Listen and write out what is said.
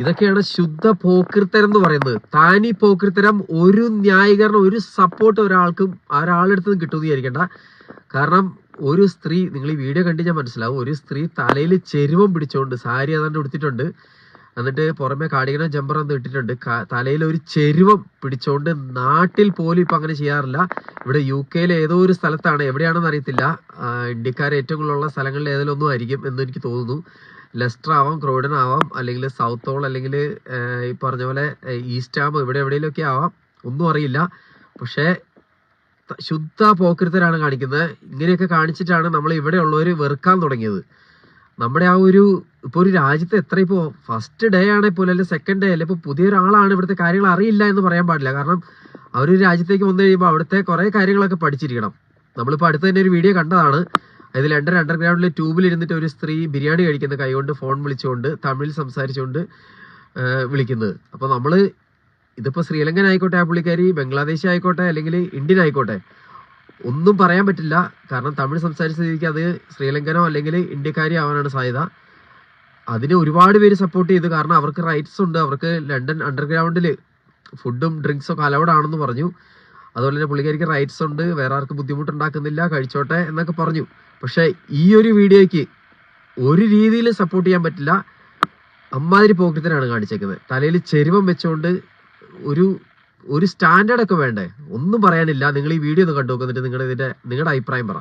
ഇതൊക്കെയാണ് ശുദ്ധ പോക്കൃത്തരം എന്ന് പറയുന്നത്. താനി പോക്കൃത്തരം ഒരു ന്യായീകരണം, ഒരു സപ്പോർട്ട് ഒരാളെടുത്ത് കിട്ടുമെന്ന് വിചാരിക്കണ്ട. കാരണം ഒരു സ്ത്രീ, നിങ്ങൾ ഈ വീഡിയോ കണ്ടു ഞാൻ മനസ്സിലാവും, ഒരു സ്ത്രീ തലയിൽ ചെരുവം പിടിച്ചോണ്ട്, സാരി അതാണ്ട് ഉടുത്തിട്ടുണ്ട്, എന്നിട്ട് പുറമെ കാർഡിഗനോ ജമ്പർ ഒന്നും ഇട്ടിട്ടുണ്ട്, തലയിൽ ഒരു ചെരുവം പിടിച്ചോണ്ട്, നാട്ടിൽ പോലും ഇപ്പൊ അങ്ങനെ ചെയ്യാറില്ല. ഇവിടെ UK ഏതോ ഒരു സ്ഥലത്താണ്, എവിടെയാണെന്ന് അറിയത്തില്ല, ഇന്ത്യക്കാർ ഏറ്റവും കൂടുതലുള്ള സ്ഥലങ്ങളിൽ ഏതെങ്കിലും ഒന്നും ആയിരിക്കും എന്ന് എനിക്ക് തോന്നുന്നു. ലെസ്റ്റർ ആവാം, ക്രോയിഡൻ ആവാം, അല്ലെങ്കിൽ സൗത്ത് ഹോൾ, അല്ലെങ്കിൽ ഈ പറഞ്ഞ പോലെ ഈസ്റ്റ് ആം, എവിടെയെങ്കിലും ഒക്കെ ആവാം, ഒന്നും അറിയില്ല. പക്ഷേ ശുദ്ധ പോക്കൃത്തരാണ് കാണിക്കുന്നത്. ഇങ്ങനെയൊക്കെ കാണിച്ചിട്ടാണ് നമ്മൾ ഇവിടെ ഉള്ളവർ വെറുക്കാൻ തുടങ്ങിയത്. നമ്മുടെ ആ ഒരു ഇപ്പോൾ ഒരു രാജ്യത്ത് എത്ര, ഇപ്പോൾ ഫസ്റ്റ് ഡേ ആണെങ്കിൽ പോലും, അല്ലെങ്കിൽ സെക്കൻഡ് ഡേ, അല്ലെങ്കിൽ ഇപ്പോൾ പുതിയൊരാളാണ് ഇവിടുത്തെ കാര്യങ്ങൾ അറിയില്ല എന്ന് പറയാൻ പാടില്ല. കാരണം അവരൊരു രാജ്യത്തേക്ക് വന്നു കഴിയുമ്പോൾ അവിടുത്തെ കുറേ കാര്യങ്ങളൊക്കെ പഠിച്ചിരിക്കണം. നമ്മളിപ്പോൾ അടുത്ത് തന്നെ ഒരു വീഡിയോ കണ്ടതാണ്. അതിൽ അണ്ടർഗ്രൗണ്ടിൽ ട്യൂബിലിരുന്നിട്ട് ഒരു സ്ത്രീ ബിരിയാണി കഴിക്കുന്ന, കൈകൊണ്ട് ഫോൺ വിളിച്ചുകൊണ്ട് തമിഴിൽ സംസാരിച്ചുകൊണ്ട് വിളിക്കുന്നത്. അപ്പോൾ നമ്മൾ ഇതിപ്പോൾ ശ്രീലങ്കൻ ആയിക്കോട്ടെ, ആ പുള്ളിക്കാരി ബംഗ്ലാദേശി ആയിക്കോട്ടെ, അല്ലെങ്കിൽ ഇന്ത്യൻ ആയിക്കോട്ടെ, ഒന്നും പറയാൻ പറ്റില്ല. കാരണം തമിഴ് സംസാരിച്ച സ്ഥിതിക്ക് അത് ശ്രീലങ്കനോ അല്ലെങ്കിൽ ഇന്ത്യക്കാരി ആവാനാണ് സാധ്യത. അതിന് ഒരുപാട് പേര് സപ്പോർട്ട് ചെയ്തു. കാരണം അവർക്ക് റൈറ്റ്സ് ഉണ്ട്, അവർക്ക് ലണ്ടൻ അണ്ടർഗ്രൗണ്ടിൽ ഫുഡും ഡ്രിങ്ക്സും ഒക്കെ അലൗഡ് ആണെന്ന് പറഞ്ഞു. അതുപോലെ തന്നെ പുള്ളിക്കാരിക്ക് റൈറ്റ്സ് ഉണ്ട്, വേറെ ആർക്ക് ബുദ്ധിമുട്ടുണ്ടാക്കുന്നില്ല, കഴിച്ചോട്ടെ എന്നൊക്കെ പറഞ്ഞു. പക്ഷെ ഈ ഒരു വീഡിയോയ്ക്ക് ഒരു രീതിയിൽ സപ്പോർട്ട് ചെയ്യാൻ പറ്റില്ല. അമ്മാതിരി പോക്കറ്റനാണ് കാണിച്ചേക്കുന്നത്. തലയിൽ ചെരുവം വെച്ചുകൊണ്ട് ഒരു സ്റ്റാൻഡേർഡ് ഒക്കെ വേണ്ടേ? ഒന്നും പറയാനില്ല. നിങ്ങൾ ഈ വീഡിയോ ഒന്ന് കണ്ടു നോക്കുന്നിട്ട് നിങ്ങളുടെ അഭിപ്രായം പറ.